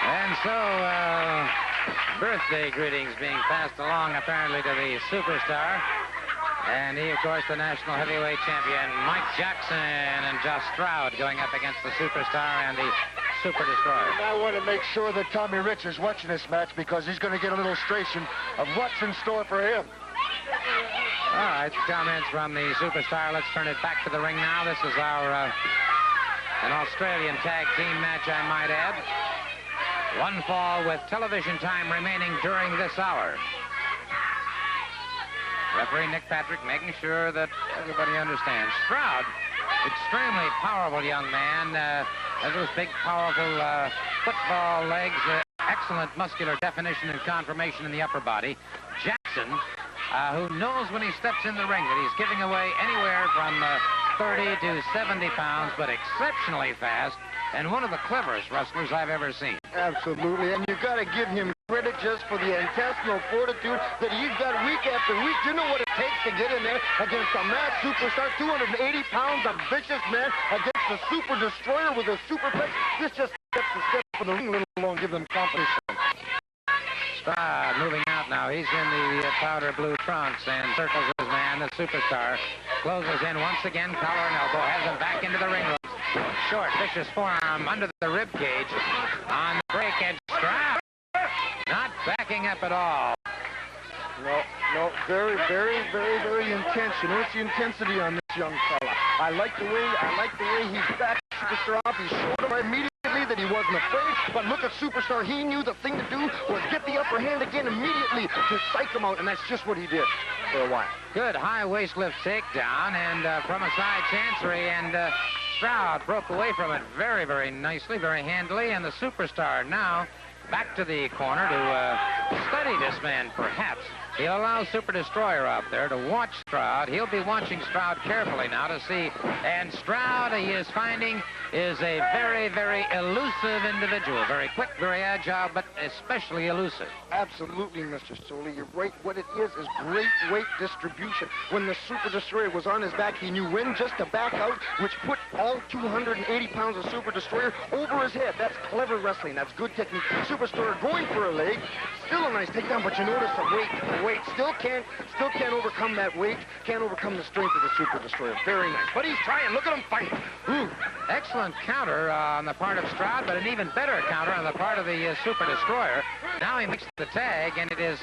And so, birthday greetings being passed along apparently to the superstar. And he, of course, the national heavyweight champion, Mike Jackson, and Josh Stroud going up against the superstar and the Super Destroyer. I want to make sure that Tommy Rich is watching this match because he's going to get an illustration of what's in store for him. All right, comments from the superstar. Let's turn it back to the ring now. This is our an Australian tag team match, I might add. One fall with television time remaining during this hour. Referee Nick Patrick making sure that everybody understands. Stroud, extremely powerful young man. Has those big, powerful football legs. Excellent muscular definition and conformation in the upper body. Jackson, who knows when he steps in the ring that he's giving away anywhere from 30 to 70 pounds, but exceptionally fast, and one of the cleverest wrestlers I've ever seen. Absolutely, and you got to give him credit just for the intestinal fortitude that he's got week after week. You know what it takes to get in there against a mad superstar, 280 pounds, a vicious man, against the Super Destroyer with a superplex. This just gets the step for the ring, let alone give them competition. Stroud moving out now. He's in the powder blue trunks and circles his man, the superstar. Closes in once again, collar and elbow, has him back into the ring ropes. Short, vicious forearm under the rib cage. On the break, and Stroud not backing up at all. No, very intense. You notice the intensity on this young fella. I like the way he backed Superstar off. He showed him immediately that he wasn't afraid. But look at Superstar. He knew the thing to do was get the upper hand again immediately to psych him out, and that's just what he did for a while. Good high waist lift takedown, and from a side chancery, and Stroud broke away from it very nicely, very handily, and the Superstar now back to the corner to study this man, perhaps. He'll allow Super Destroyer out there to watch Stroud. He'll be watching Stroud carefully now to see. And Stroud, he is finding, is a very elusive individual. Very quick, very agile, but especially elusive. Absolutely, Mr. Solie. You're right. What it is great weight distribution. When the Super Destroyer was on his back, he knew when just to back out, which put all 280 pounds of Super Destroyer over his head. That's clever wrestling. That's good technique. Super Destroyer going for a leg. Still a nice takedown, but you notice the weight still can't overcome that weight, can't overcome the strength of the Super Destroyer. Very nice. But he's trying. Look at him fight. Ooh. Excellent counter on the part of Stroud, but an even better counter on the part of the Super Destroyer. Now he makes the tag, and it is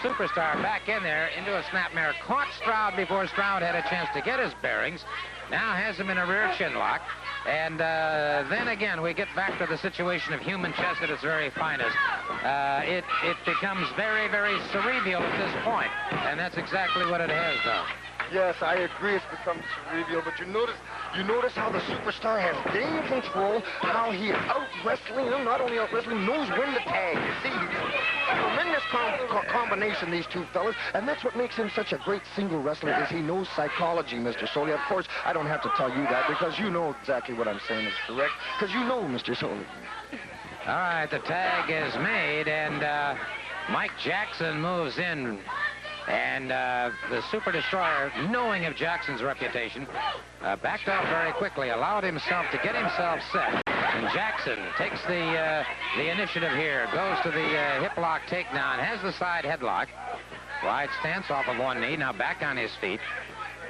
Superstar back in there into a snapmare. Caught Stroud before Stroud had a chance to get his bearings. Now has him in a rear chin lock. And then again, we get back to the situation of human chess at its very finest. It becomes very cerebral at this point, and that's exactly what it has done. Yes, I agree. It's become cerebral, but you notice how the Superstar has gained control, how he is out-wrestling him, not only out-wrestling, knows when to tag. You see, tremendous combination, these two fellas, and that's what makes him such a great single wrestler, is he knows psychology, Mr. Solie. Of course, I don't have to tell you that, because you know exactly what I'm saying is correct, because you know, Mr. Solie. All right, the tag is made, and Mike Jackson moves in. And the Super Destroyer, knowing of Jackson's reputation, backed off very quickly, allowed himself to get himself set. And Jackson takes the initiative here, goes to the hip lock takedown, has the side headlock. Wide stance off of one knee, now back on his feet.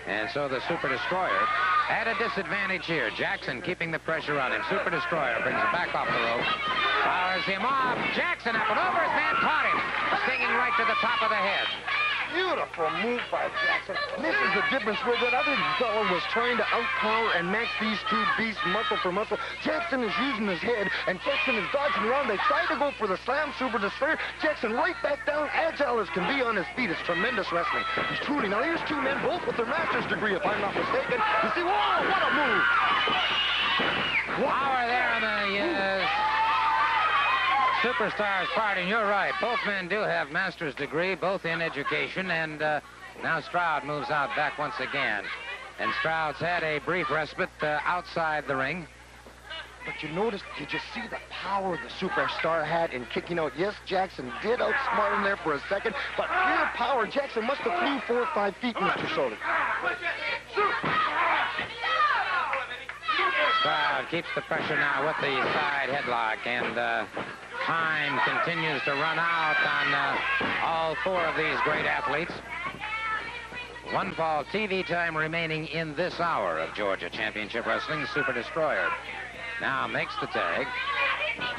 And so the Super Destroyer at a disadvantage here. Jackson keeping the pressure on him. Super Destroyer brings him back off the rope. Powers him off. Jackson up and over. His man caught him. Stinging right to the top of the head. Beautiful move by Jackson. This is the difference where that other fellow was trying to outpower and match these two beasts muscle for muscle. Jackson is using his head, and Jackson is dodging around. They tried to go for the slam, Super Destroyer. Jackson right back down, agile as can be on his feet. It's tremendous wrestling. He's truly, now here's two men, both with their master's degree, if I'm not mistaken. You see, whoa, what a move. Power there on the Superstar's part, and you're right. Both men do have master's degree, both in education, and now Stroud moves out back once again. And Stroud's had a brief respite outside the ring. But you notice, did you see the power the Superstar had in kicking out? Yes, Jackson did outsmart him there for a second, but pure power. Jackson must have flew 4 or 5 feet, Mr. Solie. Stroud keeps the pressure now with the side headlock, and time continues to run out on all four of these great athletes. One fall TV time remaining in this hour of Georgia Championship Wrestling. Super Destroyer now makes the tag.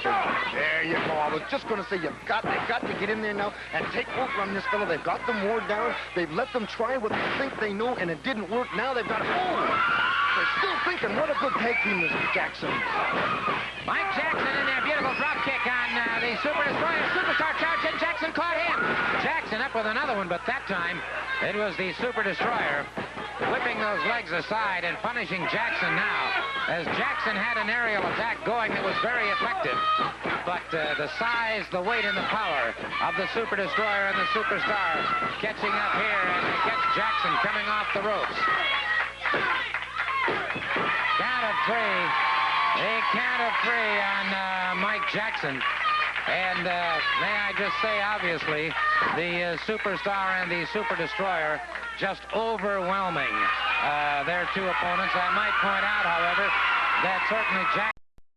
There you go. I was just going to say, they've got to get in there now and take over on this fellow. They've got them wore down. They've let them try what they think they know, and it didn't work. Now they've got to... They're still thinking, what a good tag team this is, Jackson. Mike Jackson in there. Beautiful drop kick on the Super Destroyer. Superstar charge, and Jackson caught him. Jackson up with another one, but that time it was the Super Destroyer whipping those legs aside and punishing Jackson now, as Jackson had an aerial attack going that was very effective. But the size, the weight, and the power of the Super Destroyer and the Superstar catching up here, and it gets Jackson coming off the ropes. Count of three. A count of three on Mike Jackson. And may I just say, obviously, the Superstar and the Super Destroyer just overwhelming their two opponents. I might point out, however, that certainly Jackson